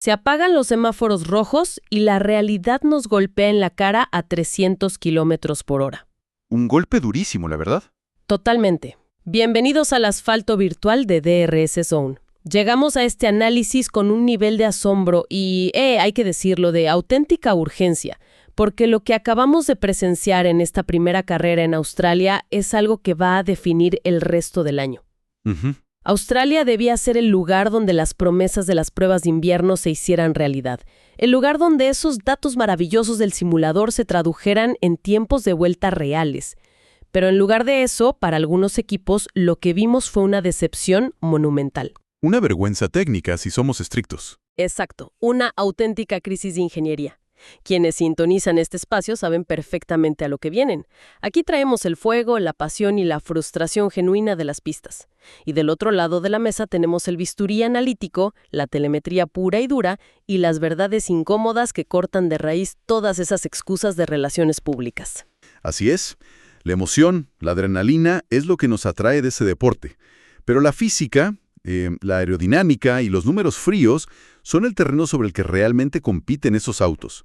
Se apagan los semáforos rojos y la realidad nos golpea en la cara a 300 kilómetros por hora. Un golpe durísimo, la verdad. Totalmente. Bienvenidos al asfalto virtual de DRS Zone. Llegamos a este análisis con un nivel de asombro y, hay que decirlo, de auténtica urgencia, porque lo que acabamos de presenciar en esta primera carrera en Australia es algo que va a definir el resto del año. Australia debía ser el lugar donde las promesas de las pruebas de invierno se hicieran realidad, el lugar donde esos datos maravillosos del simulador se tradujeran en tiempos de vuelta reales. Pero en lugar de eso, para algunos equipos, lo que vimos fue una decepción monumental. Una vergüenza técnica si somos estrictos. Exacto, una auténtica crisis de ingeniería. Quienes sintonizan este espacio saben perfectamente a lo que vienen. Aquí traemos el fuego, la pasión y la frustración genuina de las pistas. Y del otro lado de la mesa tenemos el bisturí analítico, la telemetría pura y dura y las verdades incómodas que cortan de raíz todas esas excusas de relaciones públicas. Así es. La emoción, la adrenalina es lo que nos atrae de ese deporte. Pero la física, la aerodinámica y los números fríos son el terreno sobre el que realmente compiten esos autos.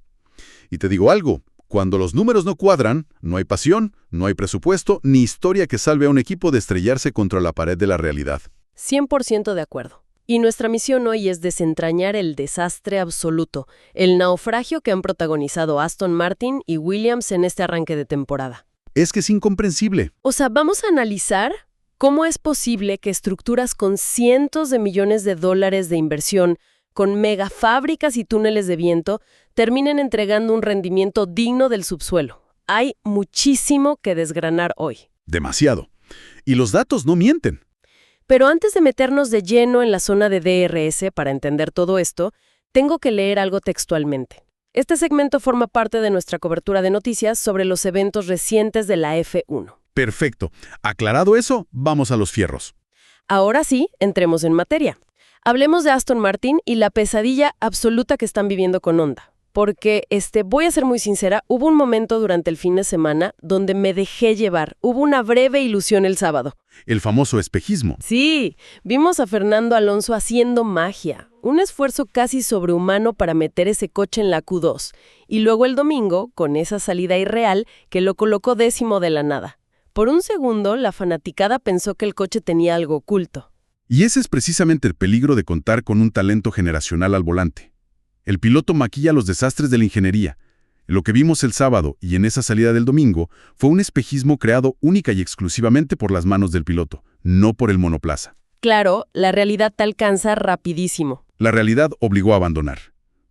Y te digo algo, cuando los números no cuadran, no hay pasión, no hay presupuesto, ni historia que salve a un equipo de estrellarse contra la pared de la realidad. 100% de acuerdo. Y nuestra misión hoy es desentrañar el desastre absoluto, el naufragio que han protagonizado Aston Martin y Williams en este arranque de temporada. Es que es incomprensible. O sea, vamos a analizar cómo es posible que estructuras con cientos de millones de dólares de inversión, con megafábricas y túneles de viento, terminen entregando un rendimiento digno del subsuelo. Hay muchísimo que desgranar hoy. Demasiado. Y los datos no mienten. Pero antes de meternos de lleno en la zona de DRS para entender todo esto, tengo que leer algo textualmente. Este segmento forma parte de nuestra cobertura de noticias sobre los eventos recientes de la F1. Perfecto. Aclarado eso, vamos a los fierros. Ahora sí, entremos en materia. Hablemos de Aston Martin y la pesadilla absoluta que están viviendo con Honda. Porque, voy a ser muy sincera, hubo un momento durante el fin de semana donde me dejé llevar. Hubo una breve ilusión el sábado. El famoso espejismo. Sí, vimos a Fernando Alonso haciendo magia. Un esfuerzo casi sobrehumano para meter ese coche en la Q2. Y luego el domingo, con esa salida irreal que lo colocó 10º de la nada. Por un segundo, la fanaticada pensó que el coche tenía algo oculto. Y ese es precisamente el peligro de contar con un talento generacional al volante. El piloto maquilla los desastres de la ingeniería. Lo que vimos el sábado y en esa salida del domingo fue un espejismo creado única y exclusivamente por las manos del piloto, no por el monoplaza. Claro, la realidad te alcanza rapidísimo. La realidad obligó a abandonar.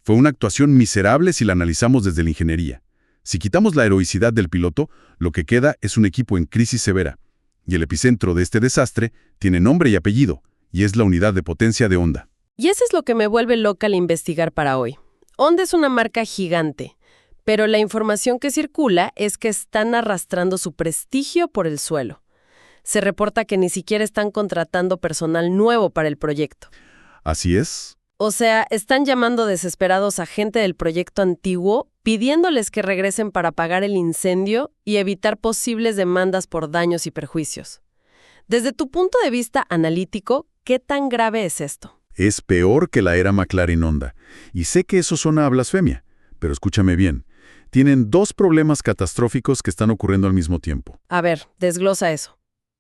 Fue una actuación miserable si la analizamos desde la ingeniería. Si quitamos la heroicidad del piloto, lo que queda es un equipo en crisis severa. Y el epicentro de este desastre tiene nombre y apellido, y es la unidad de potencia de Honda. Y eso es lo que me vuelve loca al investigar para hoy. Honda es una marca gigante, pero la información que circula es que están arrastrando su prestigio por el suelo. Se reporta que ni siquiera están contratando personal nuevo para el proyecto. Así es. O sea, están llamando desesperados a gente del proyecto antiguo, pidiéndoles que regresen para apagar el incendio y evitar posibles demandas por daños y perjuicios. Desde tu punto de vista analítico, ¿qué tan grave es esto? Es peor que la era McLaren-Honda. Y sé que eso suena a blasfemia, pero escúchame bien. Tienen dos problemas catastróficos que están ocurriendo al mismo tiempo. A ver, desglosa eso.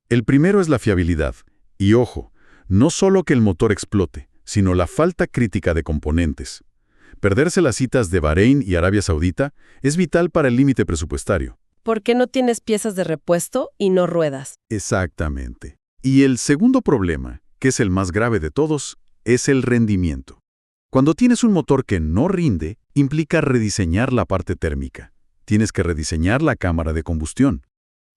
El primero es la fiabilidad. Y ojo, no solo que el motor explote, sino la falta crítica de componentes. Perderse las citas de Bahrein y Arabia Saudita es vital para el límite presupuestario. ¿Por qué no tienes piezas de repuesto y no ruedas? Exactamente. Y el segundo problema, que es el más grave de todos, es el rendimiento. Cuando tienes un motor que no rinde, implica rediseñar la parte térmica. Tienes que rediseñar la cámara de combustión.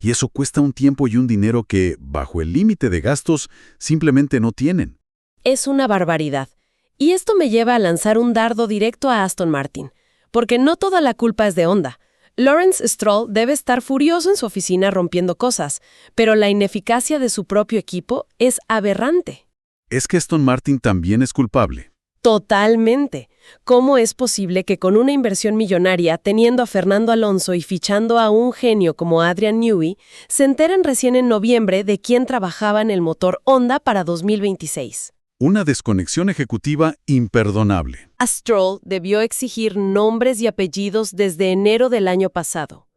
Y eso cuesta un tiempo y un dinero que, bajo el límite de gastos, simplemente no tienen. Es una barbaridad. Y esto me lleva a lanzar un dardo directo a Aston Martin. Porque no toda la culpa es de Honda. Lawrence Stroll debe estar furioso en su oficina rompiendo cosas, pero la ineficacia de su propio equipo es aberrante. Es que Aston Martin también es culpable. Totalmente. ¿Cómo es posible que con una inversión millonaria, teniendo a Fernando Alonso y fichando a un genio como Adrian Newey, se enteren recién en noviembre de quién trabajaba en el motor Honda para 2026? Una desconexión ejecutiva imperdonable. A Stroll debió exigir nombres y apellidos desde enero del año pasado.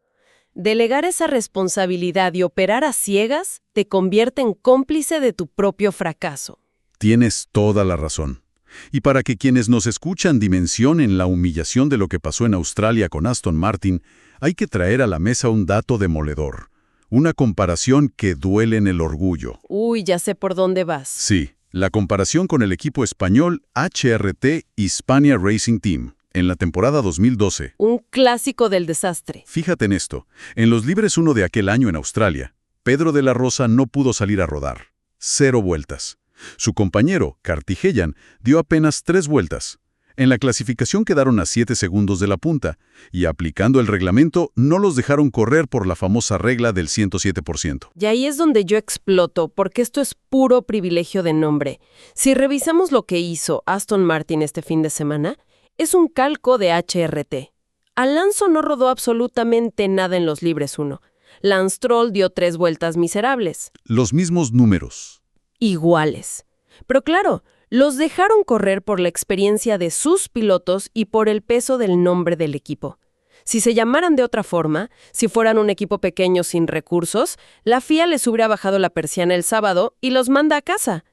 Delegar esa responsabilidad y operar a ciegas te convierte en cómplice de tu propio fracaso. Tienes toda la razón. Y para que quienes nos escuchan dimensionen la humillación de lo que pasó en Australia con Aston Martin, hay que traer a la mesa un dato demoledor. Una comparación que duele en el orgullo. Uy, ya sé por dónde vas. Sí, la comparación con el equipo español HRT Hispania Racing Team, en la temporada 2012. Un clásico del desastre. Fíjate en esto. En los Libres 1 de aquel año en Australia, Pedro de la Rosa no pudo salir a rodar. 0 vueltas. Su compañero, Kartikeyan, dio apenas 3 vueltas. En la clasificación quedaron a 7 segundos de la punta, y aplicando el reglamento no los dejaron correr por la famosa regla del 107%. Y ahí es donde yo exploto, porque esto es puro privilegio de nombre. Si revisamos lo que hizo Aston Martin este fin de semana, es un calco de HRT. Alonso no rodó absolutamente nada en los Libres 1. Lance Stroll dio 3 vueltas miserables. Los mismos números. Iguales. Pero claro, los dejaron correr por la experiencia de sus pilotos y por el peso del nombre del equipo. Si se llamaran de otra forma, si fueran un equipo pequeño sin recursos, la FIA les hubiera bajado la persiana el sábado y los manda a casa.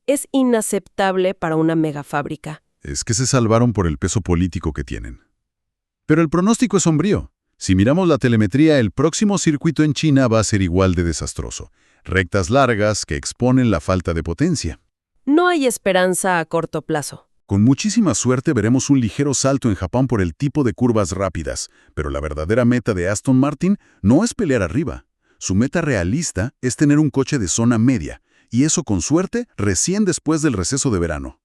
Es inaceptable para una megafábrica. Es que se salvaron por el peso político que tienen. Pero el pronóstico es sombrío. Si miramos la telemetría, el próximo circuito en China va a ser igual de desastroso. Rectas largas que exponen la falta de potencia. No hay esperanza a corto plazo. Con muchísima suerte veremos un ligero salto en Japón por el tipo de curvas rápidas, pero la verdadera meta de Aston Martin no es pelear arriba. Su meta realista es tener un coche de zona media, y eso con suerte recién después del receso de verano.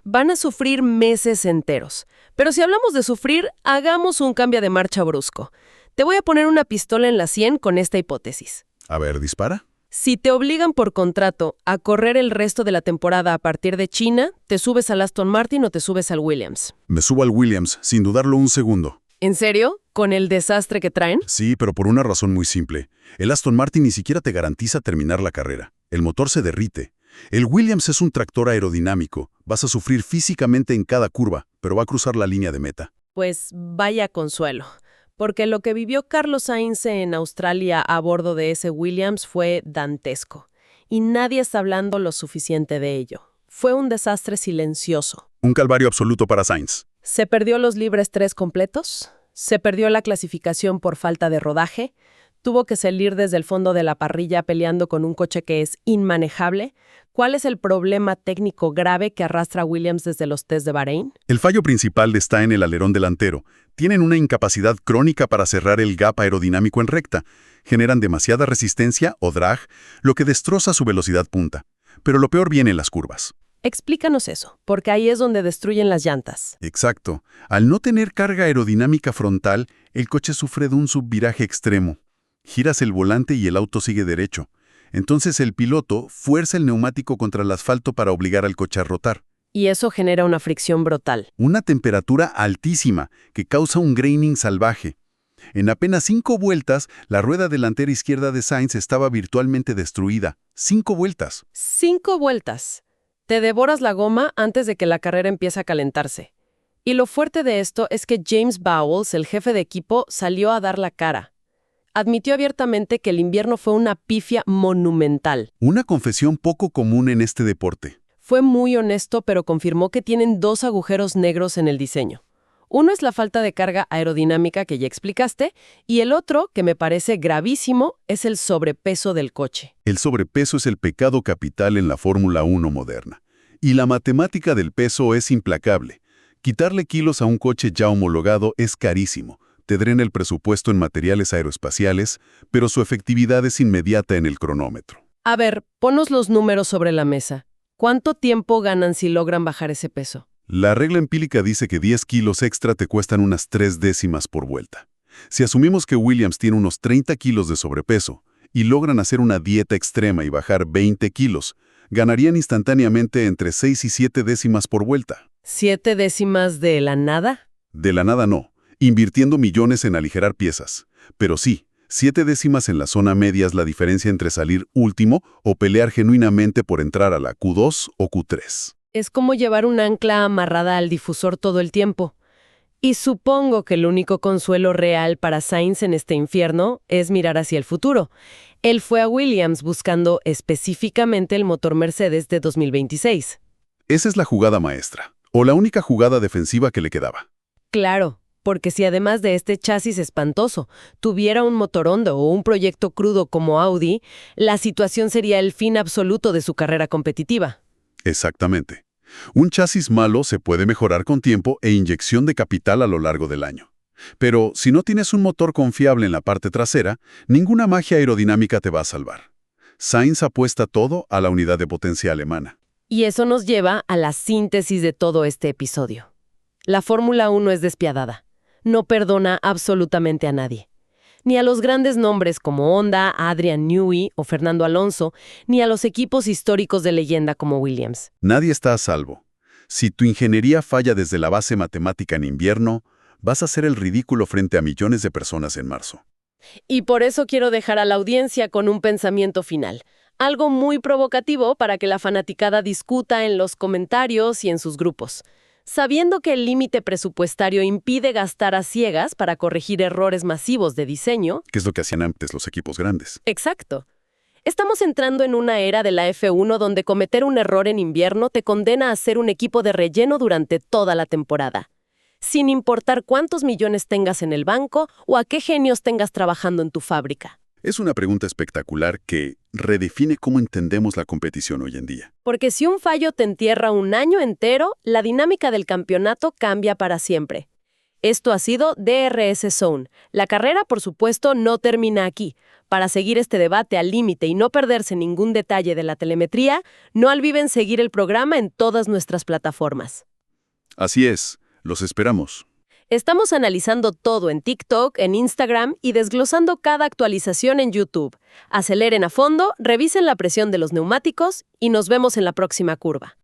Van a sufrir meses enteros. Pero si hablamos de sufrir, hagamos un cambio de marcha brusco. Te voy a poner una pistola en la sien con esta hipótesis. A ver, dispara. Si te obligan por contrato a correr el resto de la temporada a partir de China, ¿te subes al Aston Martin o te subes al Williams? Me subo al Williams, sin dudarlo un segundo. ¿En serio? ¿Con el desastre que traen? Sí, pero por una razón muy simple. El Aston Martin ni siquiera te garantiza terminar la carrera. El motor se derrite. El Williams es un tractor aerodinámico. Vas a sufrir físicamente en cada curva, pero va a cruzar la línea de meta. Pues vaya consuelo. Porque lo que vivió Carlos Sainz en Australia a bordo de ese Williams fue dantesco. Y nadie está hablando lo suficiente de ello. Fue un desastre silencioso. Un calvario absoluto para Sainz. Se perdió los Libres 3 completos, se perdió la clasificación por falta de rodaje, tuvo que salir desde el fondo de la parrilla peleando con un coche que es inmanejable. ¿Cuál es el problema técnico grave que arrastra Williams desde los test de Bahrein? El fallo principal está en el alerón delantero. Tienen una incapacidad crónica para cerrar el gap aerodinámico en recta. Generan demasiada resistencia o drag, lo que destroza su velocidad punta. Pero lo peor viene en las curvas. Explícanos eso, porque ahí es donde destruyen las llantas. Exacto. Al no tener carga aerodinámica frontal, el coche sufre de un subviraje extremo. Giras el volante y el auto sigue derecho. Entonces el piloto fuerza el neumático contra el asfalto para obligar al coche a rotar. Y eso genera una fricción brutal. Una temperatura altísima que causa un graining salvaje. En apenas 5 vueltas, la rueda delantera izquierda de Sainz estaba virtualmente destruida. 5 vueltas. 5 vueltas. Te devoras la goma antes de que la carrera empiece a calentarse. Y lo fuerte de esto es que James Bowles, el jefe de equipo, salió a dar la cara. Admitió abiertamente que el invierno fue una pifia monumental. Una confesión poco común en este deporte. Fue muy honesto, pero confirmó que tienen 2 agujeros negros en el diseño. Uno es la falta de carga aerodinámica que ya explicaste, y el otro, que me parece gravísimo, es el sobrepeso del coche. El sobrepeso es el pecado capital en la Fórmula 1 moderna. Y la matemática del peso es implacable. Quitarle kilos a un coche ya homologado es carísimo. Te drena el presupuesto en materiales aeroespaciales, pero su efectividad es inmediata en el cronómetro. A ver, ponos los números sobre la mesa. ¿Cuánto tiempo ganan si logran bajar ese peso? La regla empírica dice que 10 kilos extra te cuestan unas 3 décimas por vuelta. Si asumimos que Williams tiene unos 30 kilos de sobrepeso y logran hacer una dieta extrema y bajar 20 kilos, ganarían instantáneamente entre 6 y 7 décimas por vuelta. ¿7 décimas de la nada? De la nada no, invirtiendo millones en aligerar piezas. Pero sí, 7 décimas en la zona media es la diferencia entre salir último o pelear genuinamente por entrar a la Q2 o Q3. Es como llevar un ancla amarrada al difusor todo el tiempo. Y supongo que el único consuelo real para Sainz en este infierno es mirar hacia el futuro. Él fue a Williams buscando específicamente el motor Mercedes de 2026. Esa es la jugada maestra, o la única jugada defensiva que le quedaba. Claro, porque si además de este chasis espantoso tuviera un motor hondo o un proyecto crudo como Audi, la situación sería el fin absoluto de su carrera competitiva. Exactamente. Un chasis malo se puede mejorar con tiempo e inyección de capital a lo largo del año. Pero si no tienes un motor confiable en la parte trasera, ninguna magia aerodinámica te va a salvar. Sainz apuesta todo a la unidad de potencia alemana. Y eso nos lleva a la síntesis de todo este episodio. La Fórmula 1 es despiadada. No perdona absolutamente a nadie. Ni a los grandes nombres como Honda, Adrian Newey o Fernando Alonso, ni a los equipos históricos de leyenda como Williams. Nadie está a salvo. Si tu ingeniería falla desde la base matemática en invierno, vas a hacer el ridículo frente a millones de personas en marzo. Y por eso quiero dejar a la audiencia con un pensamiento final. Algo muy provocativo para que la fanaticada discuta en los comentarios y en sus grupos. Sabiendo que el límite presupuestario impide gastar a ciegas para corregir errores masivos de diseño. ¿Qué es lo que hacían antes los equipos grandes? Exacto. Estamos entrando en una era de la F1 donde cometer un error en invierno te condena a ser un equipo de relleno durante toda la temporada, sin importar cuántos millones tengas en el banco o a qué genios tengas trabajando en tu fábrica. Es una pregunta espectacular que redefine cómo entendemos la competición hoy en día. Porque si un fallo te entierra un año entero, la dinámica del campeonato cambia para siempre. Esto ha sido DRS Zone. La carrera, por supuesto, no termina aquí. Para seguir este debate al límite y no perderse ningún detalle de la telemetría, no olviden seguir el programa en todas nuestras plataformas. Así es, los esperamos. Estamos analizando todo en TikTok, en Instagram y desglosando cada actualización en YouTube. Aceleren a fondo, revisen la presión de los neumáticos y nos vemos en la próxima curva.